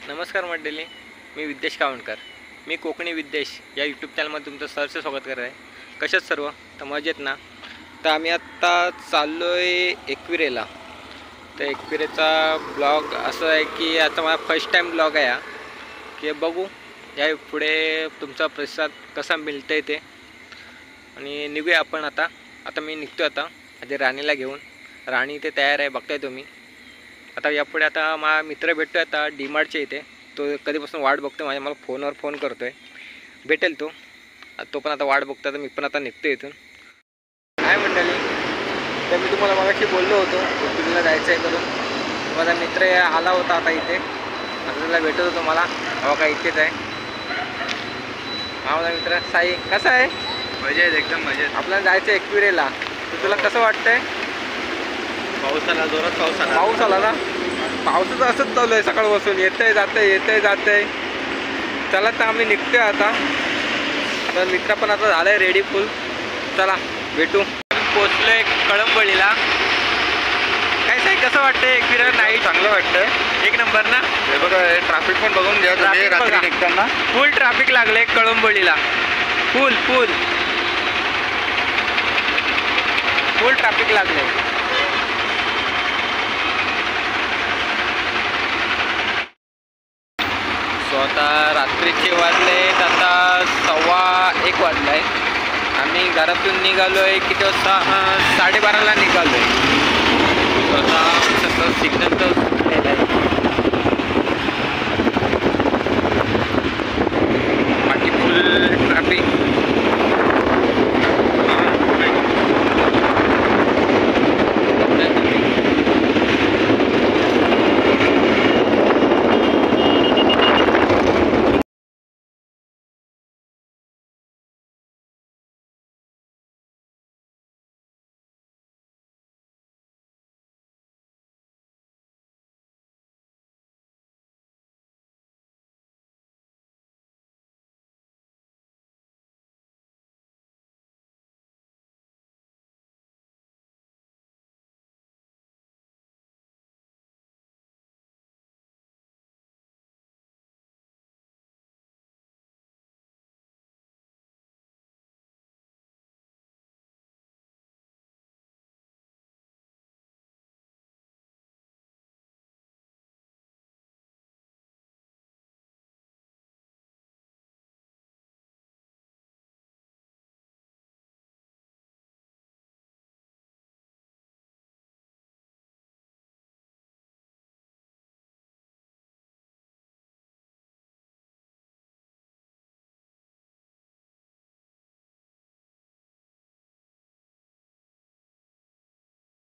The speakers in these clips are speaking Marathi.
नमस्कार मंडळी, मी विद्येश कावणकर. मी कोकणी विद्येश या यूट्यूब चॅनलमध्ये तुमचं सहर्ष स्वागत करत आहे. कशात सर्व तर मजेत ना. तर आम्ही आत्ता चाललो आहे एकविरेला. तर एकविरेचा ब्लॉग असं आहे की आता माझा फर्स्ट टाईम ब्लॉग आहे हा, की बघू या पुढे तुमचा प्रतिसाद कसा मिळतं आहे ते. आणि निघूया आपण आता मी निघतो आता माझ्या राणीला घेऊन. राणी ते तयार आहे, बघताय तुम्ही. आता यापुढे आता माझा मित्र भेटतो आता डीमार्टच्या इथे. तो कधीपासून वाट बघतो माझ्या, मला फोनवर फोन करतो आहे, भेटेल तो पण आता वाट बघतो. तर मी पण आता निघतो इथून. काय मंडळी, तर मी तुम्हाला मगाशी बोललो होतो एकविरेला जायचं आहे करून. माझा मित्र आला होता आता इथे, आता त्याला भेटत होतो मला. हवा काय इथेच आहे हा माझा मित्र साई. कसा आहे? मजेत, एकदम मजेत. आपल्याला जायचं आहे एकविरेला. तर तुला कसं वाटतंय? पाऊस आला, जोरात पाऊस आला ना. पावसाचं असंच चालू आहे सकाळपासून, येतंय जातंय. चला तर आम्ही निघतोय आता मित्र पण आता झालंय रेडी फुल. चला भेटू. पोचलोय कळंबळीला. काय साई कसं वाटतंय एकविरा? नाईट चांगलं वाटतं, एक नंबर ना. हे बघा, ट्रॅफिक पण बघून घ्या तुम्ही. रात्री निघताना फुल ट्रॅफिक लागलंय कळंबळीला. फुल ट्रॅफिक लागलंय. आता रात्रीचे वाजलेत, आता 1:15 वाजला आहे. आम्ही घरातून निघालो आहे किती वाजता? 12:30ला निघालो आहे. आता सिग्नल तर सुटलेलं आहे. बाकी फुल ट्रॅफिक.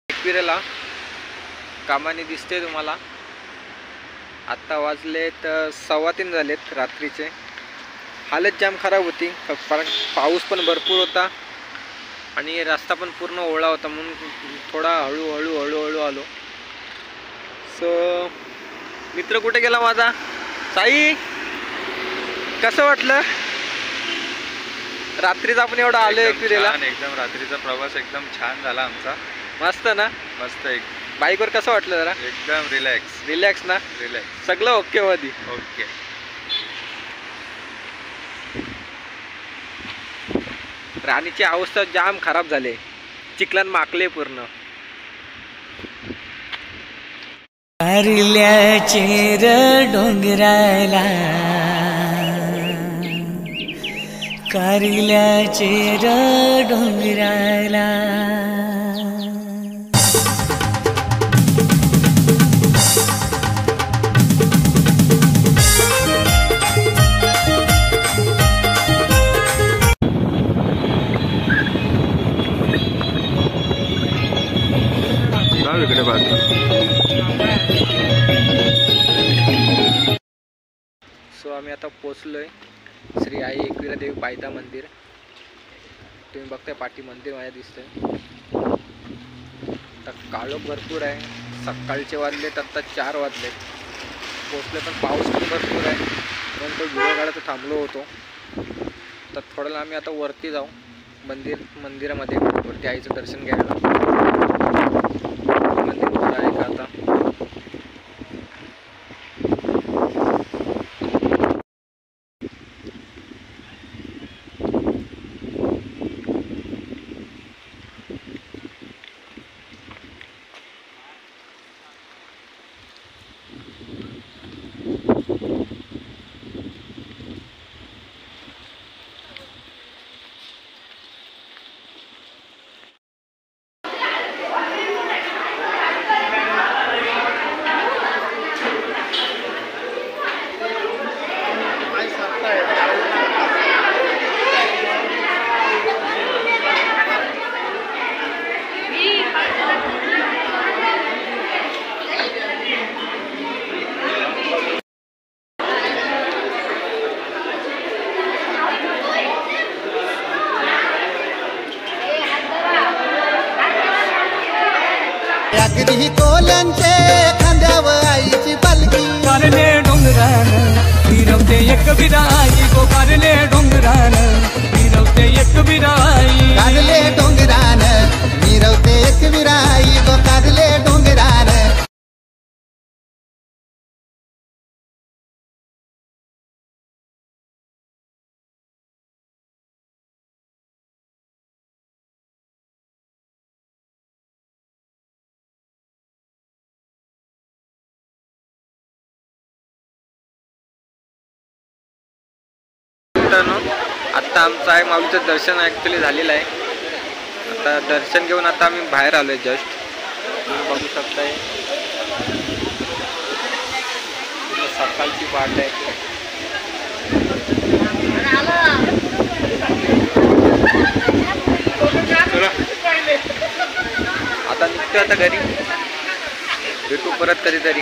एकविरेला कामाने दिसते तुम्हाला. आत्ता वाजलेत 3:15 झालेत रात्रीचे. हालत जाम खराब होती, कारण पाऊस पण भरपूर होता आणि रस्ता पण पूर्ण ओला होता, म्हणून थोडा हळू आलो. सो मित्र कुठे गेला माझा? साई कसं वाटलं रात्रीच आपण एवढं आलो एकविरेला? एकदम रात्रीचा प्रवास एकदम छान झाला आमचा. मस्त ना. मस्त. बाईकवर कसं वाटलं जरा? एकदम रिलॅक्स ना. सगळं ओके मध्ये. ओके. राणीची अवस्था जाम खराब झाली, चिखलान माकले पूर्ण. कारल्याचे डोंगराला, कारल्याचे डोंगराला. इकडे बाजू. सो आम्ही आता पोचलोय श्री आई एकविरा देवी पायथा मंदिर. तुम्ही बघताय पाठी मंदिर माझ्या दिसतंय. आता काळोख भरपूर आहे. सकाळचे वाजलेत आता 4 वाजले. पोचले पण पाऊस पण भरपूर आहे, म्हणून तो व्हिडिओ काढायला थांबलो होतो. तर थोड्याला आम्ही आता वरती जाऊ मंदिरामध्ये, वरती आईचं दर्शन घ्यायला. मंदिर आहे का आता? विराई गो कारले डोंगरान मिरवते एक विराई कारले डोंगरान मिरवते एक विराई गो कारले डोंगरान आत्ता आमचं आहे माऊलीचं दर्शन ॲक्च्युली झालेलं आहे. आता दर्शन घेऊन आता आम्ही बाहेर आलो आहे. जस्ट तुम्ही बघू शकताय सकाळची वाट आहे. आता निघतोय आता घरी. भेटू परत कधीतरी.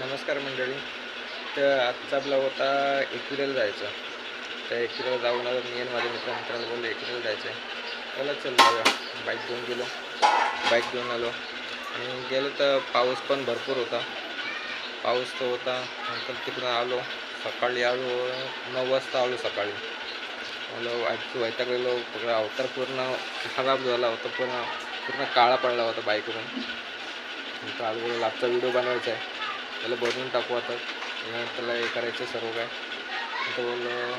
नमस्कार मंडळी. तर आजचा ब्लॉग होता एकविरेला जायचं. त्या एकविरेला जाऊन आलो. मी आणि माझ्या मित्राला बोललो एकविरेला जायचं आहे. चला चल जाऊया. बाईक घेऊन गेलो. बाईक घेऊन आलो आणि गेलो तर पाऊस पण भरपूर होता. पाऊस तो होता. नंतर तिकडून आलो. सकाळी आलो 9 वाजता आलो सकाळी. आलो आजची वैतागलेलो. सगळा अवतार पूर्ण खराब झाला होता. पूर्ण काळा पडला होता बाईकवरून. नंतर आलो आजचा व्हिडिओ बनवायचा आहे. त्याला बनवून टाकू आता. त्याला हे करायचं सर्व काय. तर बोललो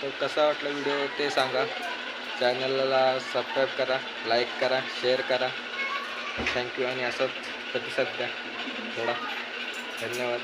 तर कसा वाटला व्हिडिओ ते सांगा. चॅनलला सबस्क्राईब करा, लाईक करा, शेअर करा. थँक्यू. आणि असंच प्रतिसाद द्या थोडा. धन्यवाद.